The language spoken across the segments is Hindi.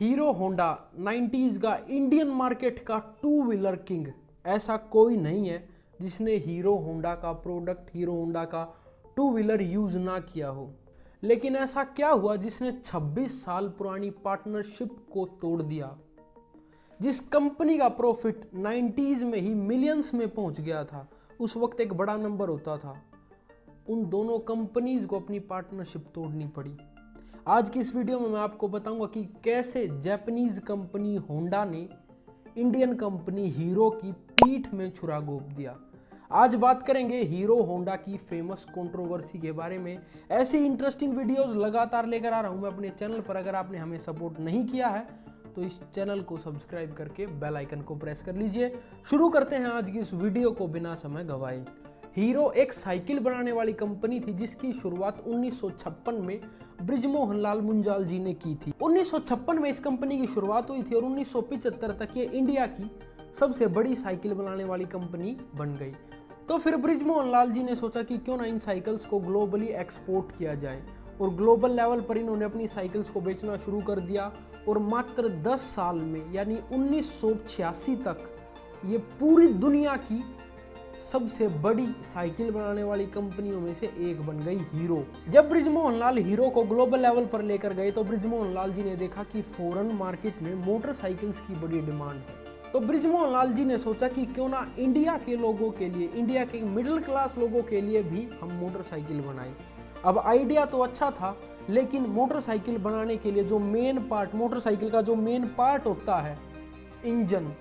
हीरो होंडा 90s का इंडियन मार्केट का टू व्हीलर किंग। ऐसा कोई नहीं है जिसने हीरो होंडा का प्रोडक्ट, हीरो होंडा का टू व्हीलर यूज ना किया हो। लेकिन ऐसा क्या हुआ जिसने 26 साल पुरानी पार्टनरशिप को तोड़ दिया? जिस कंपनी का प्रॉफिट 90s में ही मिलियंस में पहुंच गया था, उस वक्त एक बड़ा नंबर होता था, उन दोनों कंपनीज को अपनी पार्टनरशिप तोड़नी पड़ी। आज की इस वीडियो में मैं आपको बताऊंगा कि कैसे जापानीज कंपनी होंडा ने इंडियन कंपनी हीरो की पीठ में छुरा घोंप दिया। आज बात करेंगे हीरो होंडा की फेमस कंट्रोवर्सी के बारे में। ऐसी इंटरेस्टिंग वीडियोस लगातार लेकर आ रहा हूं मैं अपने चैनल पर। अगर आपने हमें सपोर्ट नहीं किया है तो इस चैनल को सब्सक्राइब करके बेल आइकन को प्रेस कर लीजिए। शुरू करते हैं आज की इस वीडियो को बिना समय गवाए। हीरो एक साइकिल बनाने वाली कंपनी थी जिसकी शुरुआत 1956 में ब्रिजमोहन लाल मुंजाल जी ने की थी। 1956 में इस कंपनी की शुरुआत हुई थी और 1975 तक ये इंडिया की सबसे बड़ी साइकिल बनाने वाली कंपनी बन गई। तो फिर ब्रिजमोहन लाल जी ने सोचा कि क्यों ना इन साइकिल्स को ग्लोबली एक्सपोर्ट किया जाए, और ग्लोबल लेवल पर इन्होंने अपनी साइकिल्स को बेचना शुरू कर दिया। और मात्र 10 साल में यानी 1986 तक ये पूरी दुनिया की सबसे बड़ी साइकिल बनाने वाली कंपनियों में से एक बन गई हीरो। जब ब्रिजमोहन लाल हीरो को ग्लोबल लेवल पर लेकर गए तो ब्रिजमोहन लाल जी ने देखा कि फॉरेन मार्केट में मोटरसाइकिल्स की बड़ी डिमांड है। तो ब्रिजमोहन लाल जी ने सोचा कि क्यों ना इंडिया के लोगों के लिए, इंडिया के मिडिल क्लास लोगों के लिए भी हम मोटरसाइकिल बनाएं। अब आइडिया तो अच्छा था, लेकिन मोटरसाइकिल बनाने के लिए जो मेन पार्ट, मोटरसाइकिल का जो मेन पार्ट होता है इंजन,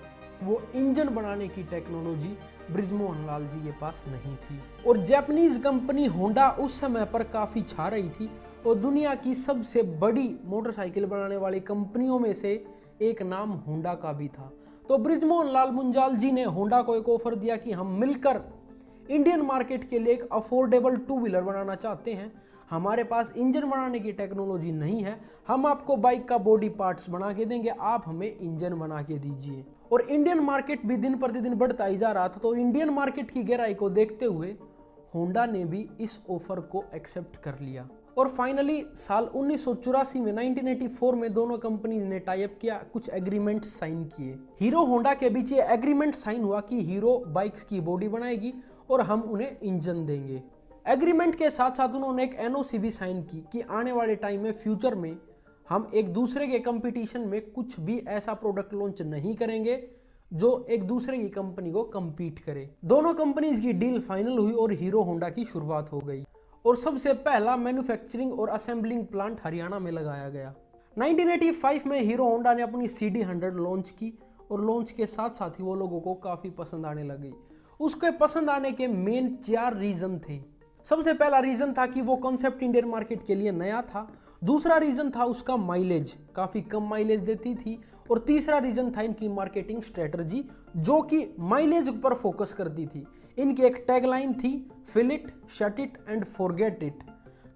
वो इंजन बनाने की टेक्नोलॉजी ब्रिजमोहन लाल जी के पास नहीं थी। और जापानीज कंपनी होंडा उस समय पर काफी छा रही थी और दुनिया की सबसे बड़ी मोटरसाइकिल बनाने वाली कंपनियों में से एक नाम होंडा का भी था। तो ब्रिजमोहन लाल मुंजाल जी ने होंडा को एक ऑफर दिया कि हम मिलकर इंडियन मार्केट के लिए एक अफोर्डेबल टू व्हीलर बनाना चाहते हैं। हमारे पास इंजन बनाने की टेक्नोलॉजी नहीं है, हम आपको बाइक का बॉडी पार्ट्स बना के देंगे, आप हमें इंजन बना के दीजिए। और इंडियन मार्केट भी दिन प्रतिदिन बढ़ता ही जा रहा था, तो इंडियन मार्केट की गहराई को देखते हुए होंडा ने भी इस ऑफर को एक्सेप्ट कर लिया। और फाइनली साल 1984 में 1984 में दोनों कंपनीज ने टाई अप किया, कुछ एग्रीमेंट साइन किए। हीरो होंडा के बीच ये एग्रीमेंट साइन हुआ कि हीरो बाइक्स की बॉडी बनाएगी और हम उन्हें इंजन देंगे। एग्रीमेंट के साथ साथ उन्होंने एक एनओसी भी साइन की कि आने वाले टाइम में, फ्यूचर में, हम एक दूसरे के कंपटीशन में कुछ भी ऐसा प्रोडक्ट लॉन्च नहीं करेंगे जो एक दूसरे की कंपनी को compete करे। दोनों कंपनीज की डील फाइनल हुई और हीरो होंडा की शुरुआत हो गई और सबसे पहला मैन्युफैक्चरिंग और असेंबलिंग प्लांट हरियाणा में लगाया गया। 1985 में हीरो होंडा ने अपनी CD100 लॉन्च की और लॉन्च के साथ साथ ही वो लोगों को काफी पसंद आने लगी। उसके पसंद आने के मेन 4 रीजन थे। सबसे पहला रीजन था कि वो कॉन्सेप्ट इंडियन मार्केट के लिए नया था। दूसरा रीजन था उसका माइलेज, काफी कम माइलेज देती थी। और तीसरा रीजन था इनकी मार्केटिंग स्ट्रेटजी, जो कि माइलेज पर फोकस करती थी। इनकी एक टैगलाइन थी, fill it, shut it and forget it.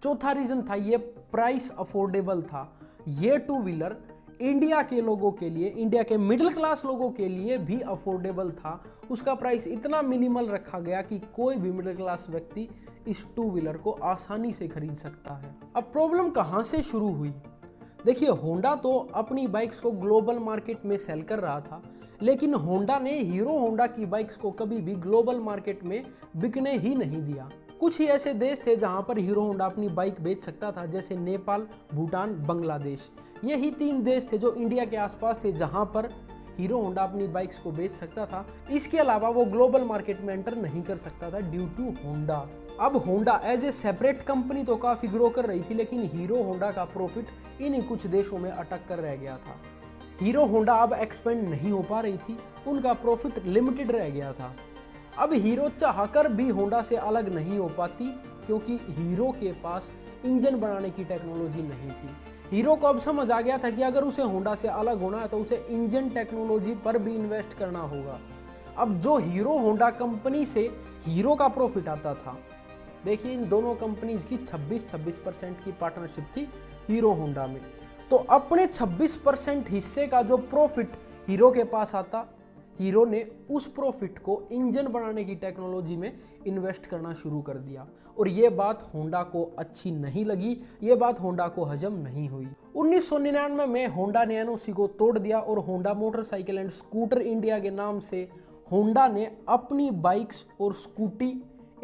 चौथा रीजन था ये प्राइस अफोर्डेबल था। ये टू व्हीलर इंडिया के लोगों के लिए, इंडिया के मिडिल क्लास लोगों के लिए भी अफोर्डेबल था। उसका प्राइस इतना मिनिमल रखा गया कि कोई भी मिडिल क्लास व्यक्ति इस टू व्हीलर को आसानी से खरीद सकता है। अब प्रॉब्लम कहां से शुरू हुई? देखिए, होंडा तो अपनी बाइक्स को ग्लोबल मार्केट में सेल कर रहा था, लेकिन होंडा ने हीरो होंडा की बाइक्स को कभी भी ग्लोबल मार्केट में बिकने ही नहीं दिया। कुछ ही ऐसे देश थे जहां पर हीरो होंडा अपनी बाइक बेच सकता था, जैसे नेपाल, भूटान, बांग्लादेश। यही 3 देश थे जो इंडिया के आसपास थे जहां पर हीरो होंडा अपनी बाइक्स को बेच सकता था। इसके अलावा वो ग्लोबल मार्केट में एंटर नहीं कर सकता था ड्यू टू होंडा। अब Honda as a separate company तो काफी ग्रो कर रही थी, लेकिन हीरो होंडा का प्रॉफिट इन्हीं कुछ देशों में अटक कर रह गया था। हीरो होंडा अब एक्सपेंड नहीं हो पा रही थी, उनका प्रॉफिट लिमिटेड रह गया था। अब हीरो चाहकर भी होंडा से अलग नहीं हो पाती, क्योंकि हीरो के पास इंजन बनाने की टेक्नोलॉजी नहीं थी। हीरो को अब समझ आ गया था कि अगर उसे होंडा से अलग होना है तो उसे इंजन टेक्नोलॉजी पर भी इन्वेस्ट करना होगा। अब जो हीरो होंडा कंपनी से हीरो का प्रॉफिट आता था, देखिए इन दोनों कंपनीज की 26% की पार्टनरशिप थी हीरो होंडा में। तो अपने 26% हिस्से का जो प्रॉफिट हीरो के पास आता, हीरो ने उस प्रॉफिट को इंजन बनाने की टेक्नोलॉजी में इन्वेस्ट करना शुरू कर दिया। और ये बात होंडा को अच्छी नहीं लगी, ये बात होंडा को हजम नहीं हुई। 1999 में होंडा ने एनओसी को तोड़ दिया और Honda motorcycle and scooter India के नाम से होंडा ने अपनी बाइक्स और स्कूटी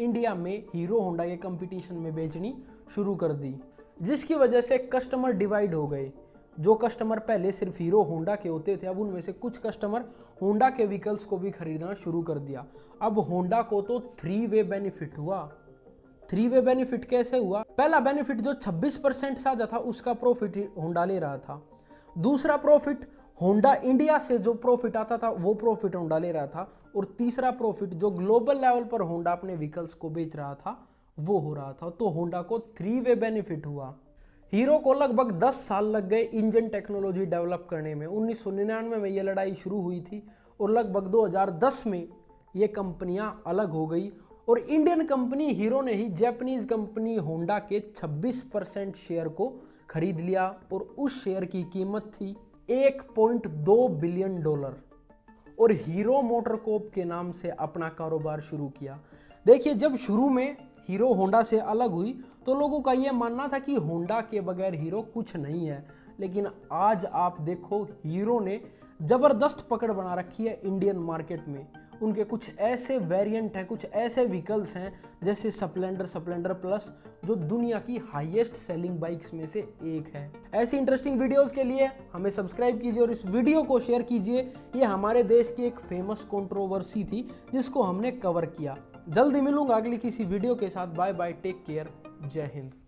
इंडिया में हीरो होंडा के कंपटीशन में बेचनी शुरू कर दी, जिसकी वजह से कस्टमर डिवाइड हो गए। जो कस्टमर पहले सिर्फ हीरो होंडा के होते थे, अब उनमें से कुछ कस्टमर होंडा के व्हीकल्स को भी खरीदना शुरू कर दिया। अब होंडा को तो 3 वे बेनिफिट हुआ। 3 वे बेनिफिट कैसे हुआ? पहला बेनिफिट जो 26% साझा था उसका प्रॉफिट होंडा ले रहा था। दूसरा प्रॉफिट होंडा इंडिया से जो प्रॉफिट आता था वो प्रॉफिट होंडा ले रहा था। और तीसरा प्रॉफिट जो ग्लोबल लेवल पर होंडा अपने व्हीकल्स को बेच रहा था वो हो रहा था। तो होंडा को 3 वे बेनिफिट हुआ। हीरो को लगभग 10 साल लग गए इंजन टेक्नोलॉजी डेवलप करने में। 1999 में ये लड़ाई शुरू हुई थी और लगभग 2010 में ये कंपनियां अलग हो गई और इंडियन कंपनी हीरो ने ही जापानीज कंपनी होंडा के 26% शेयर को खरीद लिया और उस शेयर की कीमत थी $1.2 बिलियन और हीरो मोटरकॉर्प के नाम से अपना कारोबार शुरू किया। देखिए, जब शुरू में हीरो होंडा से अलग हुई तो लोगों का यह मानना था कि होंडा के बगैर हीरो कुछ नहीं है, लेकिन आज आप देखो हीरो ने जबरदस्त पकड़ बना रखी है इंडियन मार्केट में। उनके कुछ ऐसे वेरिएंट हैं, कुछ ऐसे व्हीकल्स हैं जैसे स्प्लेंडर प्लस, जो दुनिया की हाईएस्ट सेलिंग बाइक्स में से एक है। ऐसी इंटरेस्टिंग वीडियोस के लिए हमें सब्सक्राइब कीजिए और इस वीडियो को शेयर कीजिए। ये हमारे देश की एक फेमस कंट्रोवर्सी थी जिसको हमने कवर किया। जल्दी मिलूंगा अगली किसी वीडियो के साथ। बाय बाय, टेक केयर, जय हिंद।